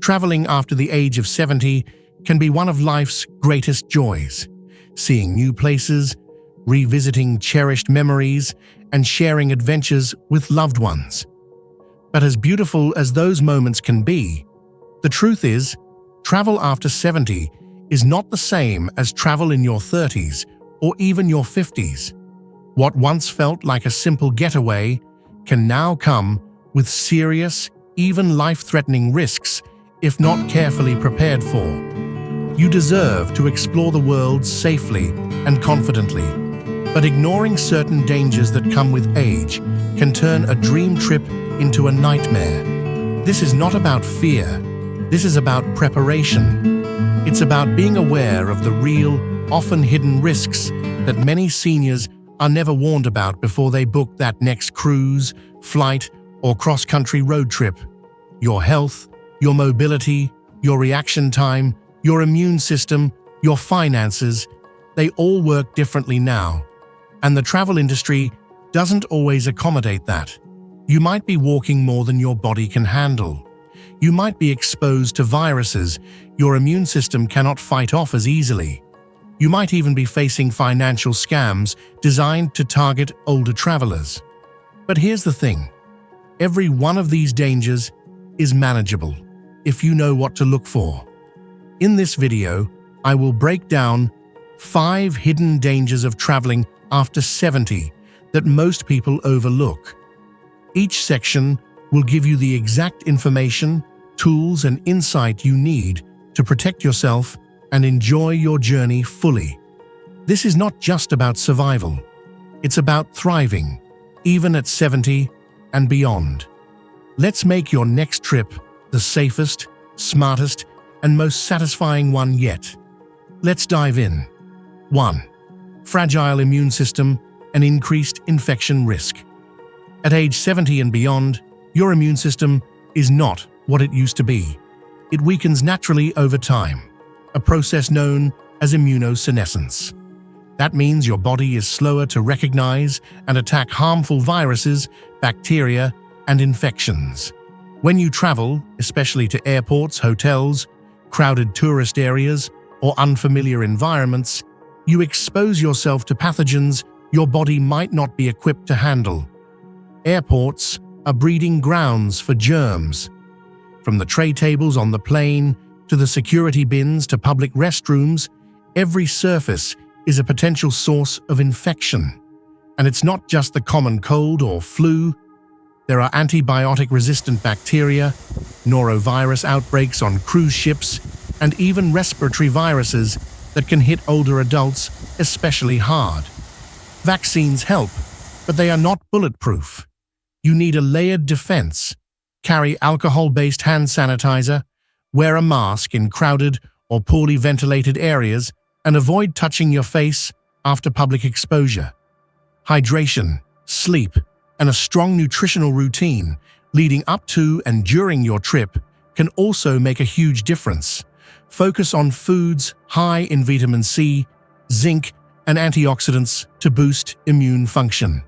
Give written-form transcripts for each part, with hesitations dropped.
Traveling after the age of 70 can be one of life's greatest joys. Seeing new places, revisiting cherished memories, and sharing adventures with loved ones. But as beautiful as those moments can be, the truth is, travel after 70 is not the same as travel in your 30s or even your 50s. What once felt like a simple getaway can now come with serious, even life-threatening risks if not carefully prepared for. You deserve to explore the world safely and confidently, but ignoring certain dangers that come with age can turn a dream trip into a nightmare. This is not about fear. This is about preparation. It's about being aware of the real, often hidden risks that many seniors are never warned about before they book that next cruise, flight, or cross-country road trip. Your health, your mobility, your reaction time, your immune system, your finances, they all work differently now. And the travel industry doesn't always accommodate that. You might be walking more than your body can handle. You might be exposed to viruses your immune system cannot fight off as easily. You might even be facing financial scams designed to target older travelers. But here's the thing. Every one of these dangers is manageable if you know what to look for. In this video, I will break down 5 hidden dangers of traveling after 70 that most people overlook. Each section will give you the exact information, tools, and insight you need to protect yourself and enjoy your journey fully. This is not just about survival. It's about thriving, even at 70 and beyond. Let's make your next trip the safest, smartest, and most satisfying one yet. Let's dive in. 1. Fragile immune system and increased infection risk. At age 70 and beyond, your immune system is not what it used to be. It weakens naturally over time, a process known as immunosenescence. That means your body is slower to recognize and attack harmful viruses, bacteria, and infections. When you travel, especially to airports, hotels, crowded tourist areas, or unfamiliar environments, you expose yourself to pathogens your body might not be equipped to handle. Airports are breeding grounds for germs. From the tray tables on the plane, to the security bins, to public restrooms, every surface is a potential source of infection. And it's not just the common cold or flu. There are antibiotic-resistant bacteria, norovirus outbreaks on cruise ships, and even respiratory viruses that can hit older adults especially hard. Vaccines help, but they are not bulletproof. You need a layered defense. Carry alcohol-based hand sanitizer, wear a mask in crowded or poorly ventilated areas, and avoid touching your face after public exposure. Hydration, sleep, and a strong nutritional routine leading up to and during your trip can also make a huge difference. Focus on foods high in vitamin C, zinc, and antioxidants to boost immune function.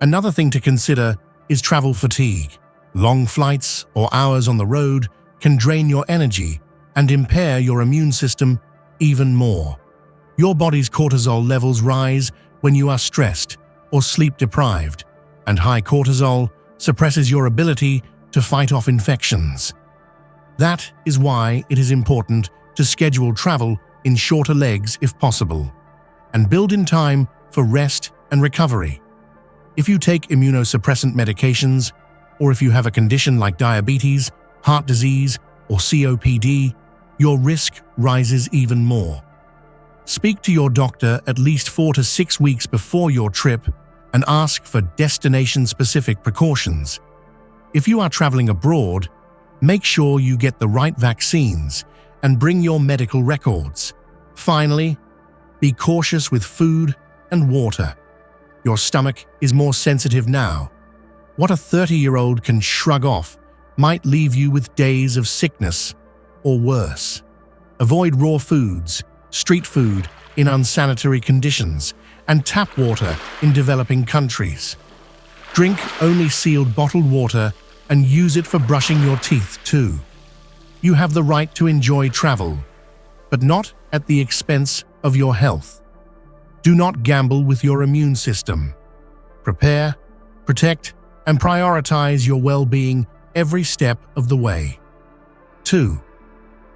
Another thing to consider is travel fatigue. Long flights or hours on the road can drain your energy and impair your immune system even more. Your body's cortisol levels rise when you are stressed or sleep-deprived, and high cortisol suppresses your ability to fight off infections. That is why it is important to schedule travel in shorter legs if possible, and build in time for rest and recovery. If you take immunosuppressant medications, or if you have a condition like diabetes, heart disease, or COPD, your risk rises even more. Speak to your doctor at least 4 to 6 weeks before your trip and ask for destination-specific precautions. If you are traveling abroad, make sure you get the right vaccines and bring your medical records. Finally, be cautious with food and water. Your stomach is more sensitive now. What a 30-year-old can shrug off might leave you with days of sickness or worse. Avoid raw foods, street food in unsanitary conditions, and tap water in developing countries. Drink only sealed bottled water and use it for brushing your teeth too. You have the right to enjoy travel, but not at the expense of your health. Do not gamble with your immune system. Prepare, protect, and prioritize your well-being every step of the way. 2.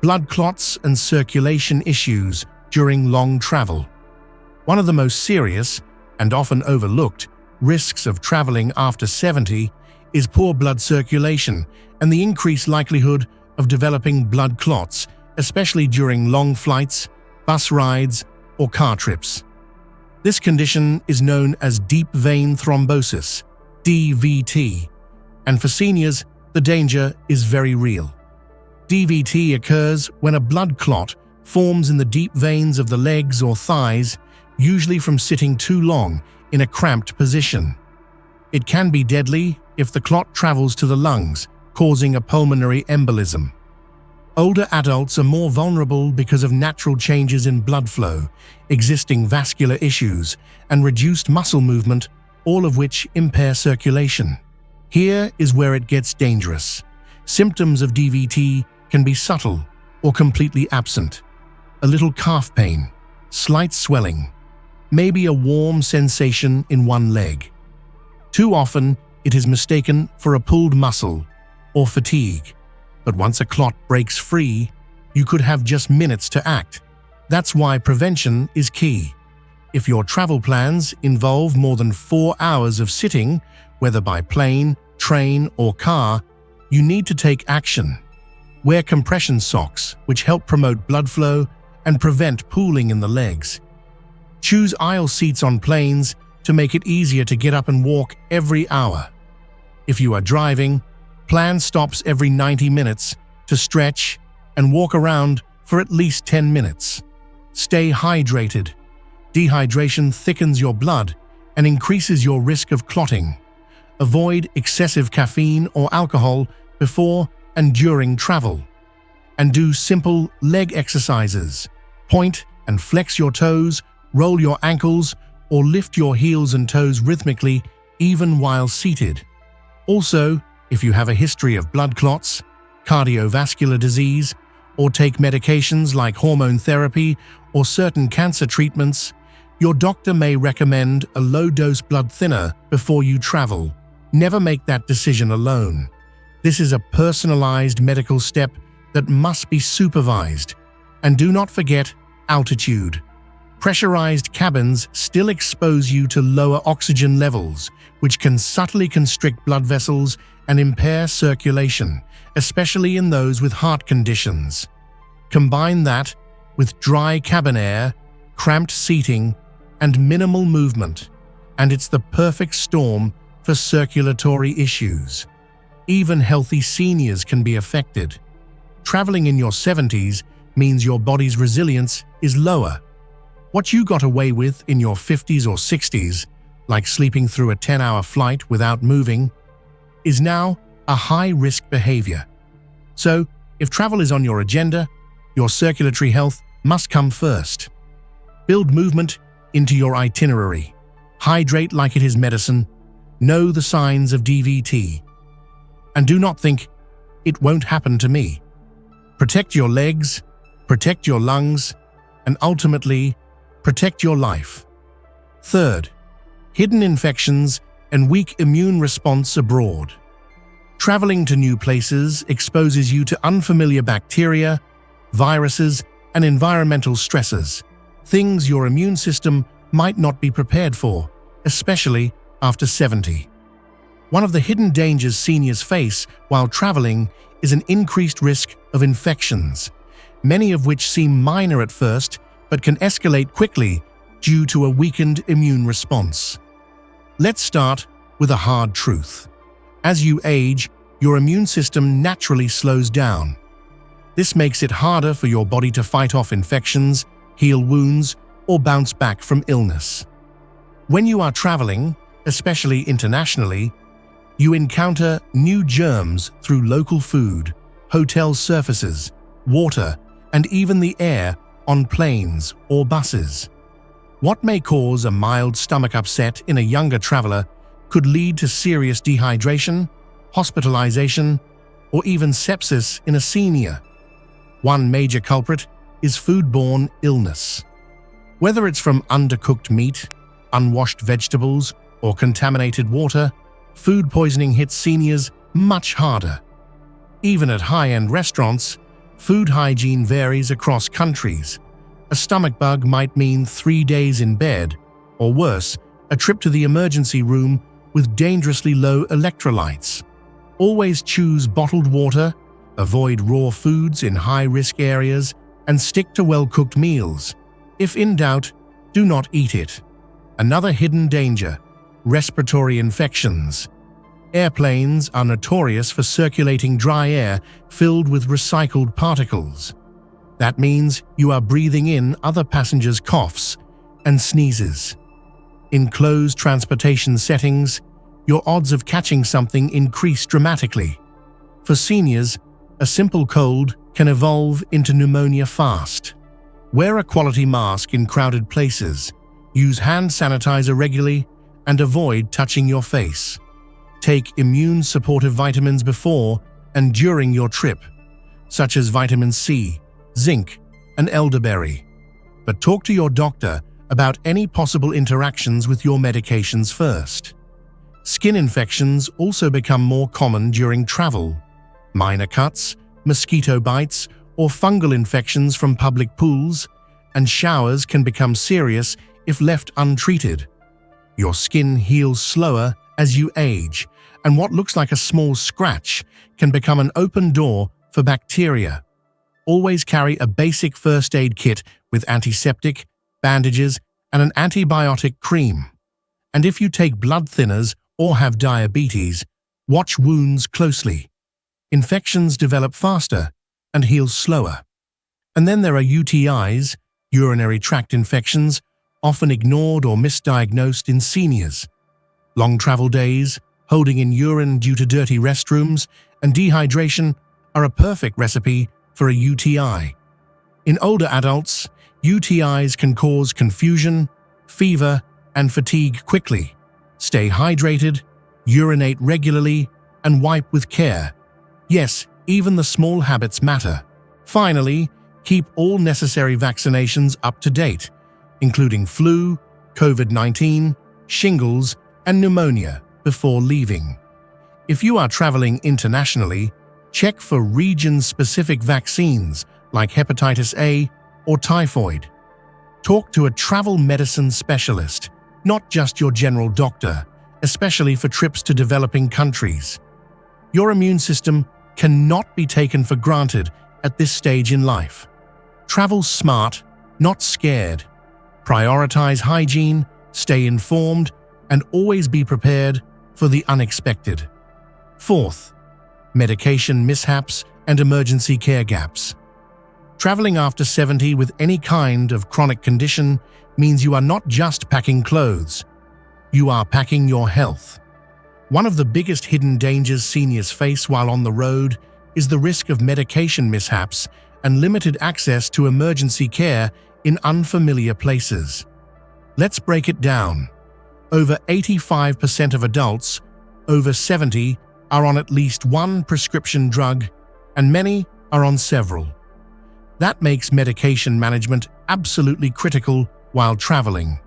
Blood clots and circulation issues during long travel. One of the most serious and often overlooked risks of traveling after 70 is poor blood circulation and the increased likelihood of developing blood clots, especially during long flights, bus rides, or car trips. This condition is known as deep vein thrombosis, DVT, and for seniors, the danger is very real. DVT occurs when a blood clot forms in the deep veins of the legs or thighs, usually from sitting too long in a cramped position. It can be deadly if the clot travels to the lungs, causing a pulmonary embolism. Older adults are more vulnerable because of natural changes in blood flow, existing vascular issues, and reduced muscle movement, all of which impair circulation. Here is where it gets dangerous. Symptoms of DVT can be subtle or completely absent. A little calf pain, slight swelling, maybe a warm sensation in one leg. Too often, it is mistaken for a pulled muscle or fatigue. But once a clot breaks free, you could have just minutes to act. That's why prevention is key. If your travel plans involve more than 4 hours of sitting, whether by plane, train, or car, you need to take action. Wear compression socks, which help promote blood flow and prevent pooling in the legs. Choose aisle seats on planes to make it easier to get up and walk every hour. If you are driving, plan stops every 90 minutes to stretch and walk around for at least 10 minutes. Stay hydrated. Dehydration thickens your blood and increases your risk of clotting. Avoid excessive caffeine or alcohol before and during travel. And do simple leg exercises. Point and flex your toes, roll your ankles, or lift your heels and toes rhythmically even while seated. Also, if you have a history of blood clots, cardiovascular disease, or take medications like hormone therapy or certain cancer treatments, your doctor may recommend a low-dose blood thinner before you travel. Never make that decision alone. This is a personalized medical step that must be supervised. And do not forget altitude. Pressurized cabins still expose you to lower oxygen levels, which can subtly constrict blood vessels and impair circulation, especially in those with heart conditions. Combine that with dry cabin air, cramped seating, and minimal movement, and it's the perfect storm for circulatory issues. Even healthy seniors can be affected. Traveling in your 70s means your body's resilience is lower. What you got away with in your 50s or 60s, like sleeping through a 10-hour flight without moving, is now a high-risk behavior. So, if travel is on your agenda, your circulatory health must come first. Build movement into your itinerary. Hydrate like it is medicine. Know the signs of DVT. And do not think, it won't happen to me. Protect your legs, protect your lungs, and ultimately, protect your life. Third, hidden infections and weak immune response abroad. Traveling to new places exposes you to unfamiliar bacteria, viruses, and environmental stresses, things your immune system might not be prepared for, especially after 70. One of the hidden dangers seniors face while traveling is an increased risk of infections, many of which seem minor at first but can escalate quickly due to a weakened immune response. Let's start with a hard truth. As you age, your immune system naturally slows down. This makes it harder for your body to fight off infections, heal wounds, or bounce back from illness. When you are traveling, especially internationally, you encounter new germs through local food, hotel surfaces, water, and even the air on planes or buses. What may cause a mild stomach upset in a younger traveler could lead to serious dehydration, hospitalization, or even sepsis in a senior. One major culprit is foodborne illness. Whether it's from undercooked meat, unwashed vegetables, or contaminated water, food poisoning hits seniors much harder. Even at high-end restaurants, food hygiene varies across countries. A stomach bug might mean 3 days in bed, or worse, a trip to the emergency room with dangerously low electrolytes. Always choose bottled water, avoid raw foods in high-risk areas, and stick to well-cooked meals. If in doubt, do not eat it. Another hidden danger: respiratory infections. Airplanes are notorious for circulating dry air filled with recycled particles. That means you are breathing in other passengers' coughs and sneezes. In closed transportation settings, your odds of catching something increase dramatically. For seniors, a simple cold can evolve into pneumonia fast. Wear a quality mask in crowded places, use hand sanitizer regularly, and avoid touching your face. Take immune-supportive vitamins before and during your trip, such as vitamin C, zinc, and elderberry. But talk to your doctor about any possible interactions with your medications first. Skin infections also become more common during travel. Minor cuts, mosquito bites, or fungal infections from public pools and showers can become serious if left untreated. Your skin heals slower as you age, and what looks like a small scratch can become an open door for bacteria. Always carry a basic first aid kit with antiseptic, bandages, and an antibiotic cream. And if you take blood thinners or have diabetes, watch wounds closely. Infections develop faster and heal slower. And then there are UTIs, urinary tract infections, often ignored or misdiagnosed in seniors. Long travel days, holding in urine due to dirty restrooms, and dehydration are a perfect recipe for a UTI. In older adults, UTIs can cause confusion, fever, and fatigue quickly. Stay hydrated, urinate regularly, and wipe with care. Yes, even the small habits matter. Finally, keep all necessary vaccinations up to date, including flu, COVID-19, shingles, and pneumonia before leaving. If you are traveling internationally, check for region-specific vaccines like hepatitis A or typhoid. Talk to a travel medicine specialist, not just your general doctor, especially for trips to developing countries. Your immune system cannot be taken for granted at this stage in life. Travel smart, not scared. Prioritize hygiene, stay informed, and always be prepared for the unexpected. Fourth, medication mishaps and emergency care gaps. Traveling after 70 with any kind of chronic condition means you are not just packing clothes, you are packing your health. One of the biggest hidden dangers seniors face while on the road is the risk of medication mishaps and limited access to emergency care in unfamiliar places. Let's break it down. Over 85% of adults over 70 are on at least one prescription drug, and many are on several. That makes medication management absolutely critical while traveling.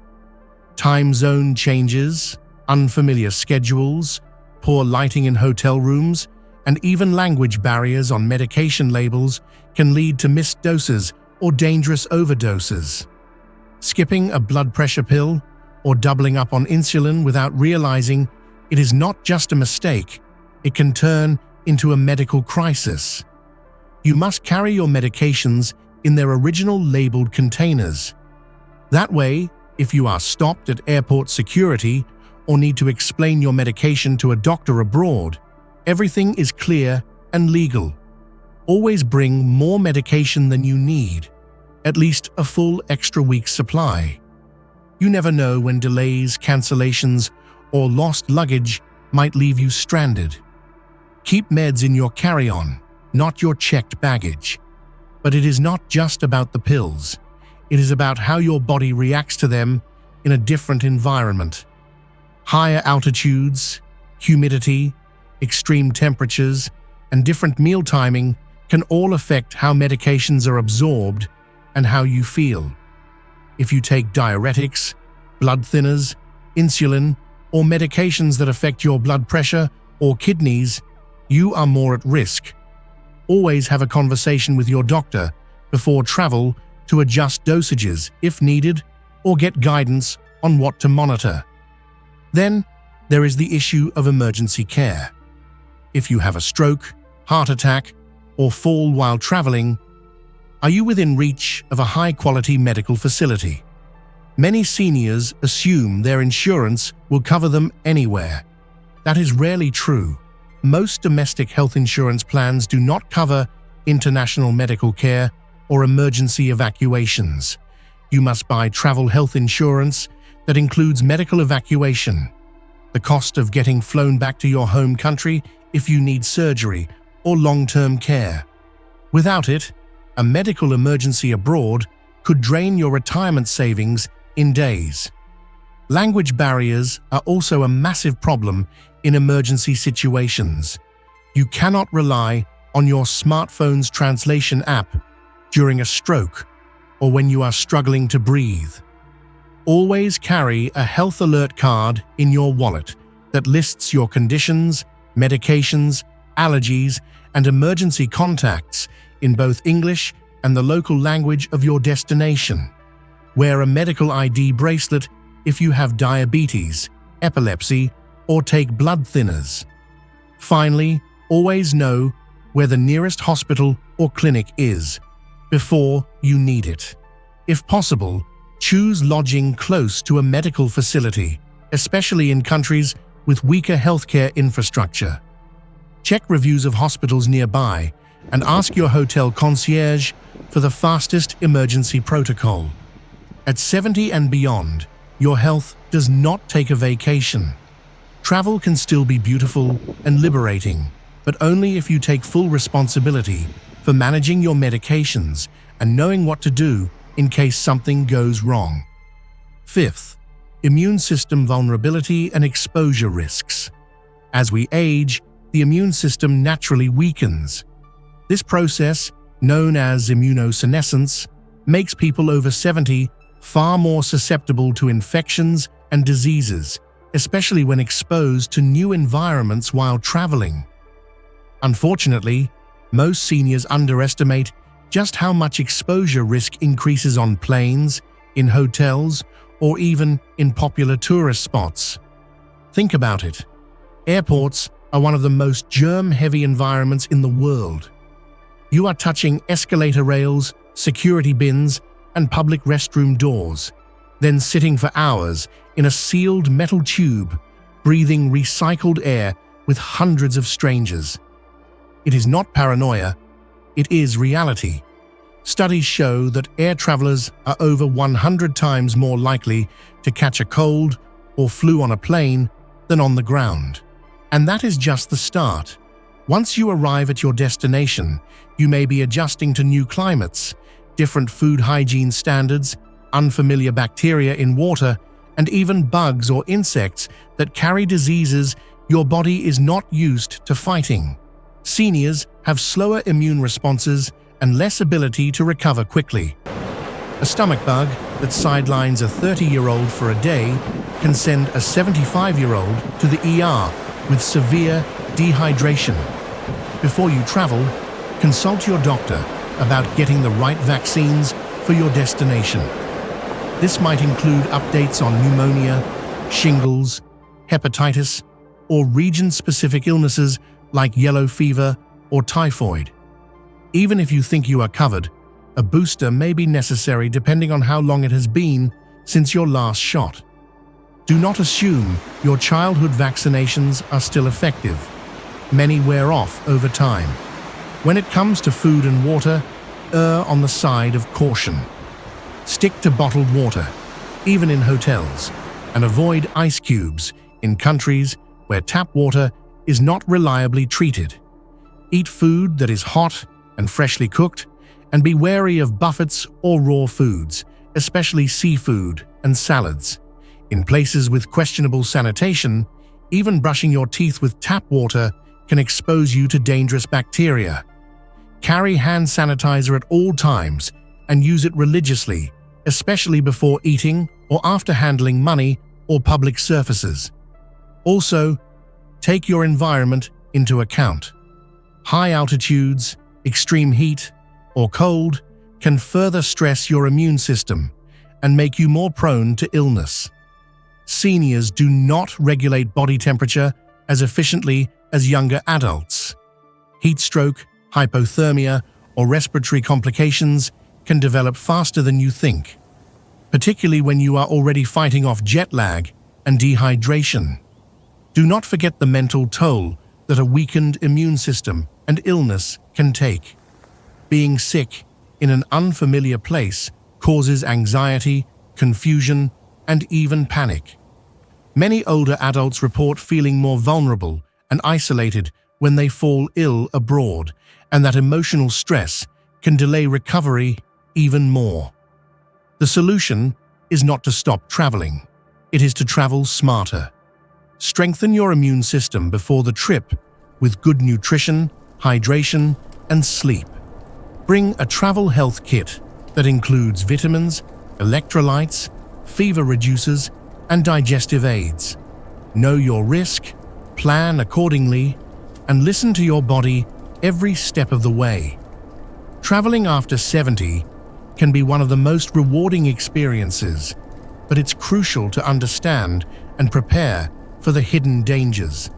Time zone changes, unfamiliar schedules, poor lighting in hotel rooms, and even language barriers on medication labels can lead to missed doses or dangerous overdoses. Skipping a blood pressure pill or doubling up on insulin without realizing it is not just a mistake, it can turn into a medical crisis. You must carry your medications in their original labeled containers. That way, if you are stopped at airport security or need to explain your medication to a doctor abroad, everything is clear and legal. Always bring more medication than you need, at least a full extra week's supply. You never know when delays, cancellations, or lost luggage might leave you stranded. Keep meds in your carry-on, not your checked baggage. But it is not just about the pills. It is about how your body reacts to them in a different environment. Higher altitudes, humidity, extreme temperatures, and different meal timing can all affect how medications are absorbed and how you feel. If you take diuretics, blood thinners, insulin, or medications that affect your blood pressure or kidneys, you are more at risk. Always have a conversation with your doctor before travel to adjust dosages if needed or get guidance on what to monitor. Then, there is the issue of emergency care. If you have a stroke, heart attack, or fall while traveling, are you within reach of a high-quality medical facility? Many seniors assume their insurance will cover them anywhere. That is rarely true. Most domestic health insurance plans do not cover international medical care or emergency evacuations. You must buy travel health insurance that includes medical evacuation, the cost of getting flown back to your home country if you need surgery or long-term care. Without it, a medical emergency abroad could drain your retirement savings in days. Language barriers are also a massive problem in emergency situations. You cannot rely on your smartphone's translation app during a stroke or when you are struggling to breathe. Always carry a health alert card in your wallet that lists your conditions, medications, allergies, and emergency contacts in both English and the local language of your destination. Wear a medical ID bracelet if you have diabetes, epilepsy, or take blood thinners. Finally, always know where the nearest hospital or clinic is before you need it. If possible, choose lodging close to a medical facility, especially in countries with weaker healthcare infrastructure. Check reviews of hospitals nearby and ask your hotel concierge for the fastest emergency protocol. At 70 and beyond, your health does not take a vacation. Travel can still be beautiful and liberating, but only if you take full responsibility for managing your medications and knowing what to do in case something goes wrong. Fifth, immune system vulnerability and exposure risks. As we age, the immune system naturally weakens. This process, known as immunosenescence, makes people over 70 far more susceptible to infections and diseases, especially when exposed to new environments while traveling. Unfortunately, most seniors underestimate just how much exposure risk increases on planes, in hotels, or even in popular tourist spots. Think about it. Airports are one of the most germ-heavy environments in the world. You are touching escalator rails, security bins, and public restroom doors, then sitting for hours in a sealed metal tube, breathing recycled air with hundreds of strangers. It is not paranoia, it is reality. Studies show that air travelers are over 100 times more likely to catch a cold or flu on a plane than on the ground. And that is just the start. Once you arrive at your destination, you may be adjusting to new climates, different food hygiene standards, unfamiliar bacteria in water, and even bugs or insects that carry diseases your body is not used to fighting. Seniors have slower immune responses and less ability to recover quickly. A stomach bug that sidelines a 30-year-old for a day can send a 75-year-old to the ER with severe dehydration. Before you travel, consult your doctor about getting the right vaccines for your destination. This might include updates on pneumonia, shingles, hepatitis, or region-specific illnesses like yellow fever or typhoid. Even if you think you are covered, a booster may be necessary depending on how long it has been since your last shot. Do not assume your childhood vaccinations are still effective. Many wear off over time. When it comes to food and water, err on the side of caution. Stick to bottled water, even in hotels, and avoid ice cubes in countries where tap water is not reliably treated. Eat food that is hot and freshly cooked, and be wary of buffets or raw foods, especially seafood and salads. In places with questionable sanitation, even brushing your teeth with tap water can expose you to dangerous bacteria. Carry hand sanitizer at all times and use it religiously, especially before eating or after handling money or public surfaces. Also, take your environment into account. High altitudes, extreme heat, or cold can further stress your immune system and make you more prone to illness. Seniors do not regulate body temperature as efficiently as younger adults. Heat stroke, hypothermia, or respiratory complications can develop faster than you think, particularly when you are already fighting off jet lag and dehydration. Do not forget the mental toll that a weakened immune system and illness can take. Being sick in an unfamiliar place causes anxiety, confusion, and even panic. Many older adults report feeling more vulnerable and isolated when they fall ill abroad, and that emotional stress can delay recovery even more. The solution is not to stop traveling. It is to travel smarter. Strengthen your immune system before the trip with good nutrition, hydration, and sleep. Bring a travel health kit that includes vitamins, electrolytes, fever reducers, and digestive aids. Know your risk, plan accordingly, and listen to your body every step of the way. Traveling after 70 can be one of the most rewarding experiences, but it's crucial to understand and prepare for the hidden dangers.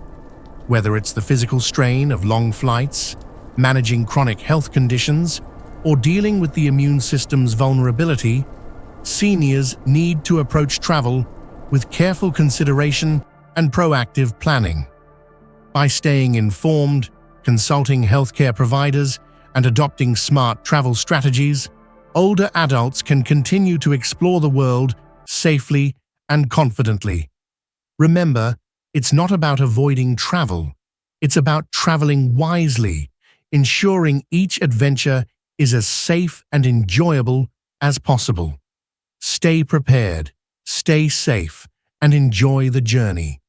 Whether it's the physical strain of long flights, managing chronic health conditions, or dealing with the immune system's vulnerability, seniors need to approach travel with careful consideration and proactive planning. By staying informed, consulting healthcare providers, and adopting smart travel strategies, older adults can continue to explore the world safely and confidently. Remember, it's not about avoiding travel. It's about traveling wisely, ensuring each adventure is as safe and enjoyable as possible. Stay prepared, stay safe, and enjoy the journey.